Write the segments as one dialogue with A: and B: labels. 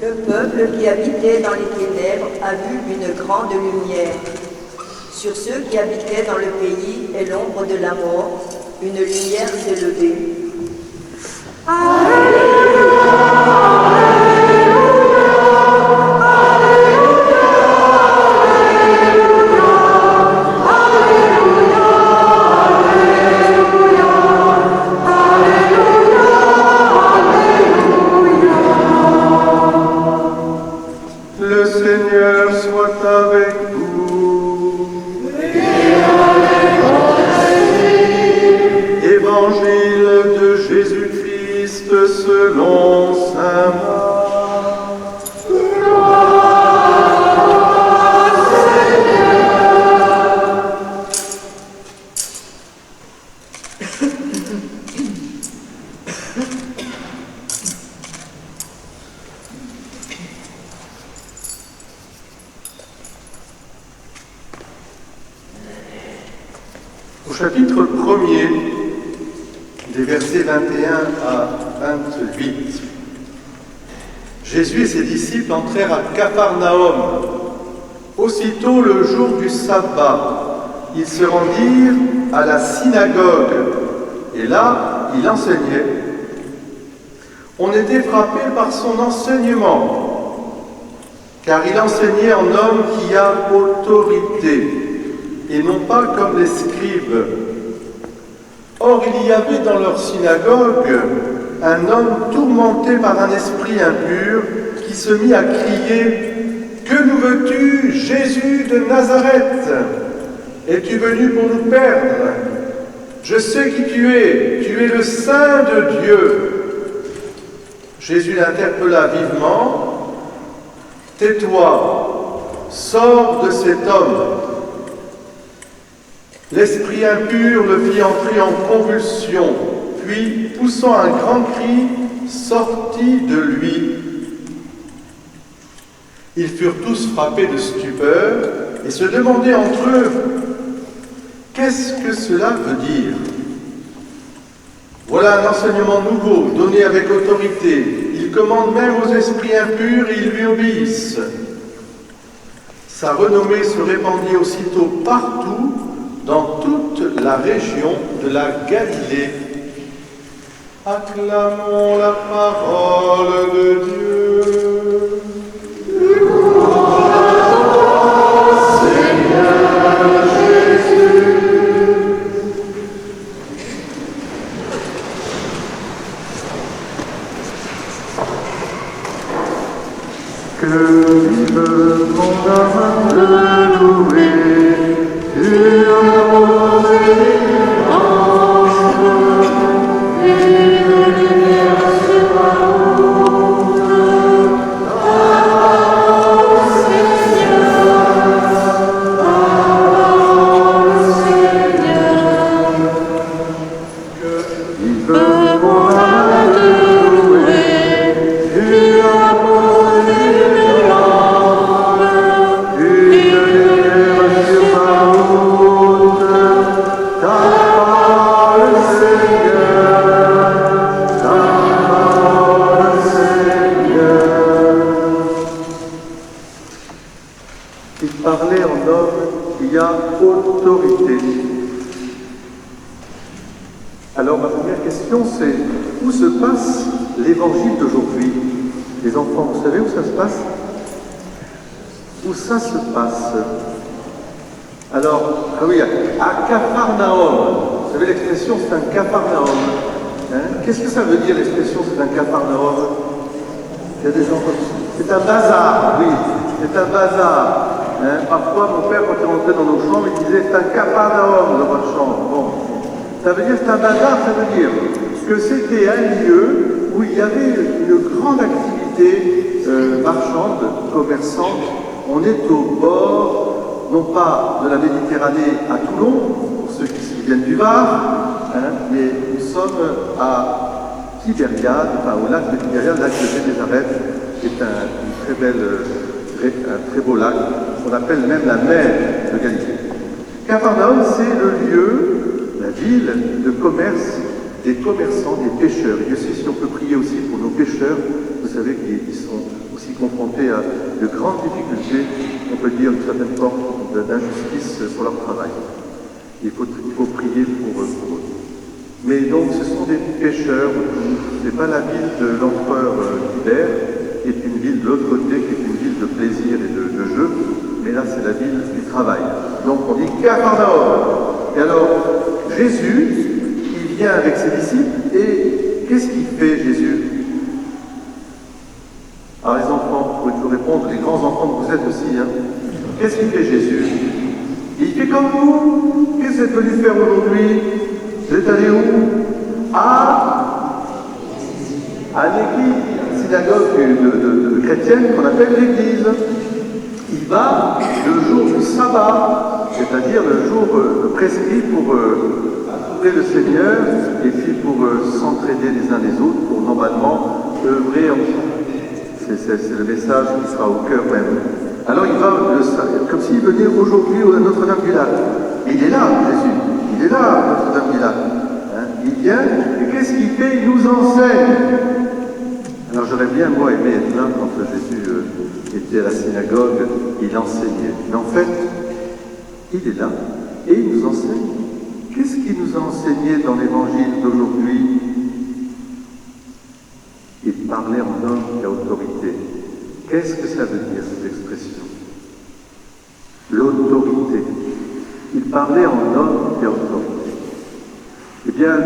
A: Le peuple qui habitait dans les ténèbres a vu une grande lumière. Sur ceux qui habitaient dans le pays et l'ombre de la mort, une lumière s'est levée.
B: Le Seigneur soit avec vous. Évangile de Jésus-Christ selon saint Marc. Au chapitre 1er, des versets 21 à 28, Jésus et ses disciples entrèrent à Capharnaüm. Aussitôt le jour du sabbat, ils se rendirent à la synagogue, et là, il enseignait. On était frappé par son enseignement, car il enseignait en homme qui a autorité, et non pas comme les scribes. Or, il y avait dans leur synagogue un homme tourmenté par un esprit impur qui se mit à crier « Que nous veux-tu, Jésus de Nazareth? Es-tu venu pour nous perdre? Je sais qui tu es le Saint de Dieu. » Jésus l'interpella vivement « Tais-toi, sors de cet homme. » L'esprit impur le fit entrer en convulsion, puis, poussant un grand cri, sortit de lui. Ils furent tous frappés de stupeur et se demandaient entre eux « Qu'est-ce que cela veut dire ?» Voilà un enseignement nouveau, donné avec autorité. Il commande même aux esprits impurs et ils lui obéissent. Sa renommée se répandit aussitôt partout, dans toute la région de la Galilée. Acclamons la parole de Dieu. Seigneur Jésus. Que vive mon âme de louer. Alors ma première question c'est, où se passe l'évangile d'aujourd'hui? Les enfants, vous savez où ça se passe? Où ça se passe? Alors, ah oui, à Capharnaüm. Vous savez l'expression c'est un Capharnaüm. Hein? Qu'est-ce que ça veut dire l'expression c'est un Capharnaüm? Il y a des gens comme ça. C'est un bazar, oui, c'est un bazar. Hein? Parfois mon père quand il rentrait dans nos chambres il disait c'est un Capharnaüm dans votre chambre. Bon. Ça veut dire c'est un bazar, ça veut dire que c'était un lieu où il y avait une grande activité marchande, commerçante. On est au bord, non pas de la Méditerranée à Toulon, pour ceux qui viennent du Var, hein, mais nous sommes à Tibériade, enfin au lac de Tibériade, le lac de Génézareth, qui est un très beau lac, qu'on appelle même la mer de Galilée. Capharnaüm, c'est le lieu, la ville de commerce des commerçants, des pêcheurs. Et Dieu sait si on peut prier aussi pour nos pêcheurs, vous savez qu'ils sont aussi confrontés à de grandes difficultés, on peut dire une certaine forme d'injustice pour leur travail. Il faut prier pour eux. Mais donc ce sont des pêcheurs, ce n'est pas la ville de l'empereur Tibère, qui est une ville de l'autre côté, qui est une ville de plaisir et de jeu, mais là c'est la ville du travail. Donc on dit Capharnaüm. Et alors Jésus, il vient avec ses disciples, et qu'est-ce qu'il fait Jésus? Alors les enfants, vous pouvez toujours répondre, les grands enfants que vous êtes aussi, hein. Qu'est-ce qu'il fait Jésus? Il fait comme vous. Qu'est-ce que vous êtes venu faire aujourd'hui? Vous êtes allé où? À l'église, synagogue chrétienne qu'on appelle l'église. Il va le jour du sabbat, c'est-à-dire le jour prescrit pour adorer le Seigneur et puis pour s'entraider les uns les autres, pour normalement œuvrer ensemble. C'est le message qui sera au cœur même. Alors il va, comme s'il venait aujourd'hui à Notre-Dame-du-Lac. Il est là, Jésus. Il est là, à Notre-Dame-du-Lac. Hein? Il vient, et qu'est-ce qu'il fait? Il nous enseigne. Alors j'aurais bien, moi, aimé être là quand Jésus était à la synagogue, il enseignait. Mais en fait, il est là, et il nous enseigne. Qu'est-ce qu'il nous a enseigné dans l'évangile d'aujourd'hui? Il parlait en homme et à autorité. Qu'est-ce que ça veut dire, cette expression? L'autorité. Il parlait en homme et à autorité. Eh bien,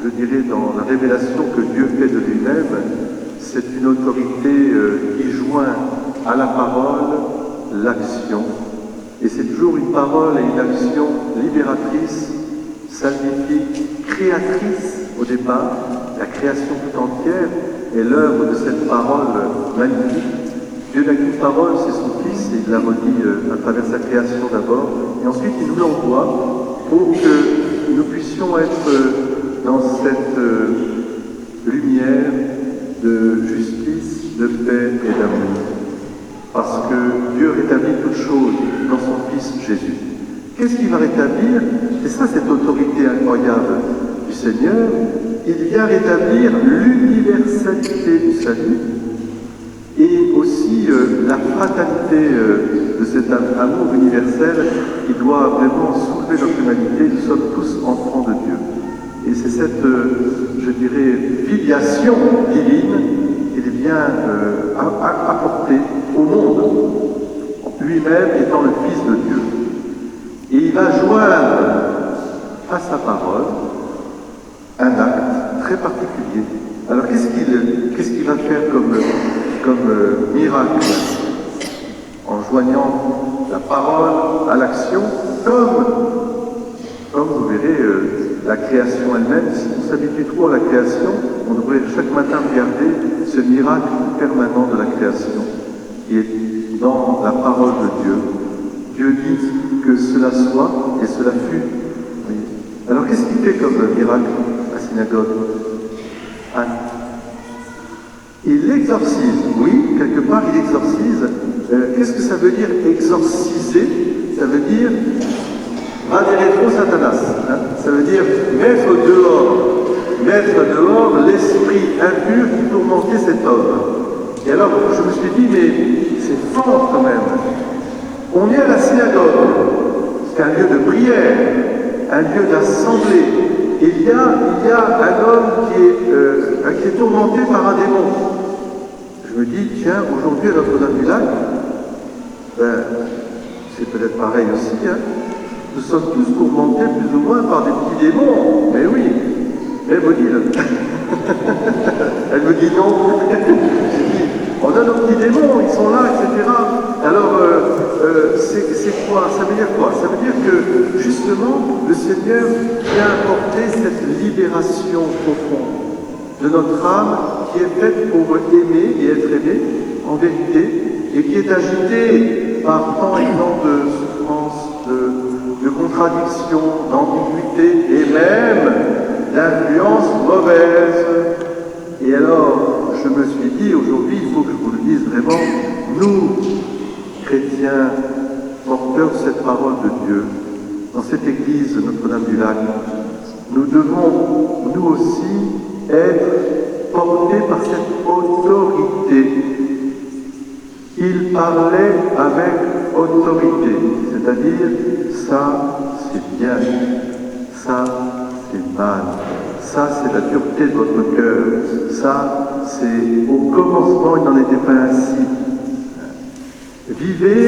B: je dirais, dans la révélation que Dieu fait de lui-même, c'est une autorité qui joint à la parole l'action. Et c'est toujours une parole et une action libératrice, salvifique, créatrice au départ, la création tout entière est l'œuvre de cette parole magnifique. Dieu n'a qu'une parole, c'est son Fils, et il la redit à travers sa création d'abord, et ensuite il nous l'envoie pour que nous puissions être dans cette lumière de justice, de paix et d'amour. Parce que Dieu rétablit toutes choses dans son Fils Jésus. Qu'est-ce qu'il va rétablir? C'est ça, cette autorité incroyable du Seigneur. Il vient rétablir l'universalité du salut et aussi la fatalité de cet amour universel qui doit vraiment soulever notre humanité. Nous sommes tous enfants de Dieu. Et c'est cette, je dirais, filiation divine qu'il vient apporter au monde, lui-même étant le Fils de Dieu. Et il va joindre à sa parole un acte très particulier. Alors qu'est-ce qu'il va faire comme miracle en joignant la parole à l'action, comme vous verrez la création elle-même. Si on s'habitue trop à la création, on devrait chaque matin regarder ce miracle permanent de la création qui est dans la parole de Dieu. Dieu dit que cela soit et cela fut. Oui. Alors qu'est-ce qu'il fait comme miracle à la synagogue? Il exorcise, oui, quelque part il exorcise. Qu'est-ce que ça veut dire exorciser? Ça veut dire radérétro Satanas. Hein? Ça veut dire mettre dehors l'esprit impur qui tourmentait cet homme. Et alors je me suis dit, mais c'est fort quand même. On est à la synagogue, c'est un lieu de prière, un lieu d'assemblée. Et il y a un homme qui est tourmenté par un démon. Je me dis, tiens, aujourd'hui à Notre-Dame-du-Lac, c'est peut-être pareil aussi, hein, nous sommes tous tourmentés plus ou moins par des petits démons. Mais oui, mais Bodil, elle me dit non. J'ai dit, on a nos petits démons, ils sont là, etc. Alors, c'est quoi? Ça veut dire quoi? Ça veut dire que, justement, le Seigneur vient apporter cette libération profonde de notre âme qui est faite pour aimer et être aimée, en vérité, et qui est agitée par tant et tant de souffrances, de contradictions, d'ambiguïté et même d'influences mauvaises. Et alors, je me suis dit, aujourd'hui, il faut que je vous le dise vraiment, nous, chrétiens, porteurs de cette parole de Dieu, dans cette église Notre-Dame-du-Lac, nous devons, nous aussi, être portés par cette autorité parlait avec autorité, c'est-à-dire ça c'est bien, ça c'est mal, ça c'est la dureté de votre cœur, ça c'est au commencement il n'en était pas ainsi. Vivez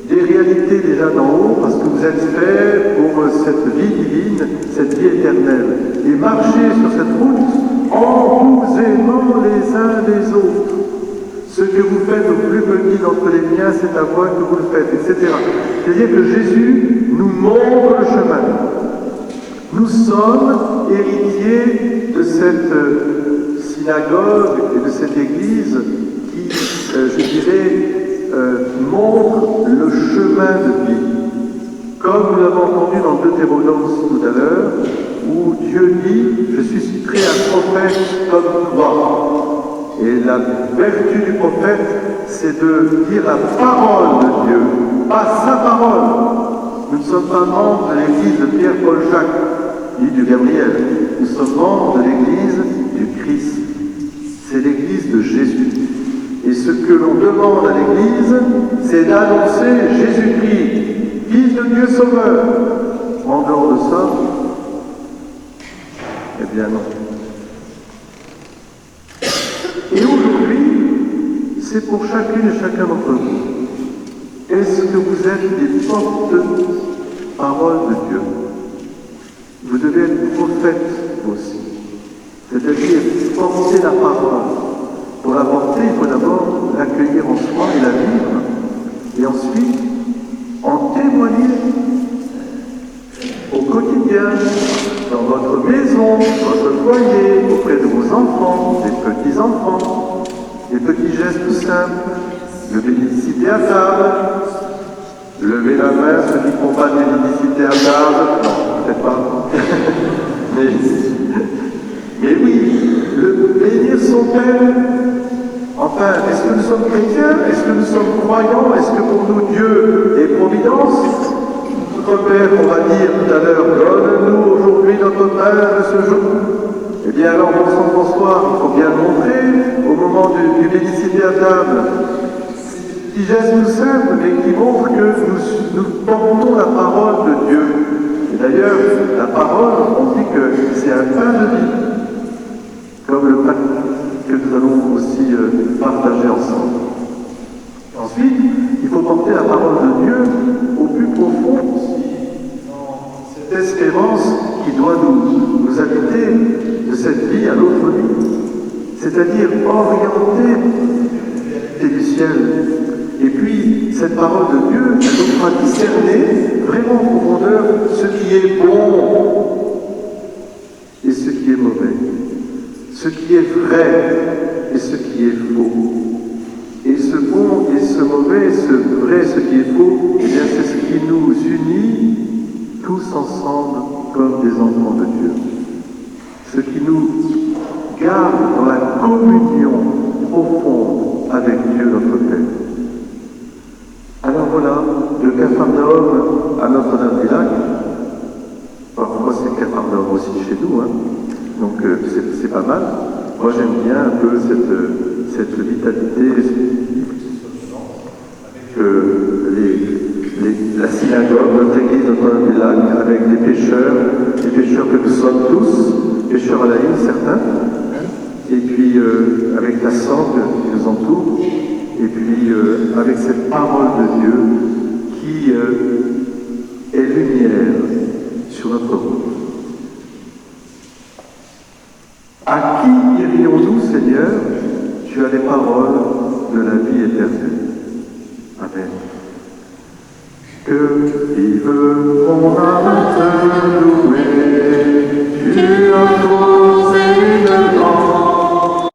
B: des réalités déjà d'en haut parce que vous êtes faits pour cette vie divine, cette vie éternelle. Et marchez sur cette route en vous aimant les uns les autres. Ce que vous faites au plus petit d'entre les miens, c'est à moi que vous le faites, etc. C'est-à-dire que Jésus nous montre le chemin. Nous sommes héritiers de cette synagogue et de cette église qui, je dirais, montre le chemin de vie. Comme nous l'avons entendu dans Deutéronome tout à l'heure, où Dieu dit « Je suis prêt à prophète comme toi ». Et la vertu du prophète, c'est de dire la parole de Dieu, pas sa parole. Nous ne sommes pas membres de l'église de Pierre, Paul, Jacques, ni de Gabriel. Nous sommes membres de l'église du Christ. C'est l'église de Jésus. Et ce que l'on demande à l'église, c'est d'annoncer Jésus-Christ, Fils de Dieu Sauveur. En dehors de ça, eh bien non. Et aujourd'hui, c'est pour chacune et chacun d'entre vous. Est-ce que vous êtes des porte-paroles de Dieu? Vous devez être prophète aussi. C'est-à-dire porter la parole. Pour la porter, il faut d'abord l'accueillir en soi et la vivre. Et ensuite, en témoigner au quotidien, dans votre maison, votre foyer, auprès de vos enfants, des petits-enfants, des petits gestes tout simples, de bénédicité à table, lever la main, ceux qui ne font pas de bénédicité à table, non, peut-être pas, mais oui, le bénir son Père. Enfin, est-ce que nous sommes chrétiens? Est-ce que nous sommes croyants? Est-ce que pour nous Dieu est providence? Notre Père, on va dire tout à l'heure, donne-nous aujourd'hui notre pain de ce jour. Eh bien alors, pour son bonsoir, il faut bien le montrer, au moment du bénédicité à table, petit geste tout simple, mais qui montre que nous portons la parole de Dieu. Et d'ailleurs, la parole, on dit que c'est un pain de vie, comme le pain que nous allons aussi partager ensemble. Ensuite, il faut porter la parole de Dieu au plus profond, dans cette espérance qui doit nous habiter de cette vie à l'autre vie, c'est-à-dire orienter du ciel. Et puis, cette parole de Dieu, elle nous fera discerner vraiment en profondeur ce qui est bon et ce qui est mauvais, ce qui est vrai et ce qui est faux. Et ce bon et ce mauvais, ce vrai et ce qui est faux, eh bien c'est ce qui nous unit tous ensemble comme des enfants de Dieu. Ce qui nous garde dans la communion profonde avec Dieu notre Père. Alors voilà, de Capharnaüm à Notre-Dame-du-Lac. Parfois c'est Capharnaüm aussi chez nous, hein. Donc c'est pas mal. Moi j'aime bien un peu cette vitalité avec la synagogue, notre église, Notre-Dame-du-Lac, avec les pécheurs que nous sommes tous, pécheurs à la ligne certains, et puis avec la sangle qui nous entoure, et puis avec cette parole de Dieu qui est lumière sur notre route. À qui irions-nous, Seigneur? Tu as les paroles de la vie éternelle. Amen. Que vive mon âme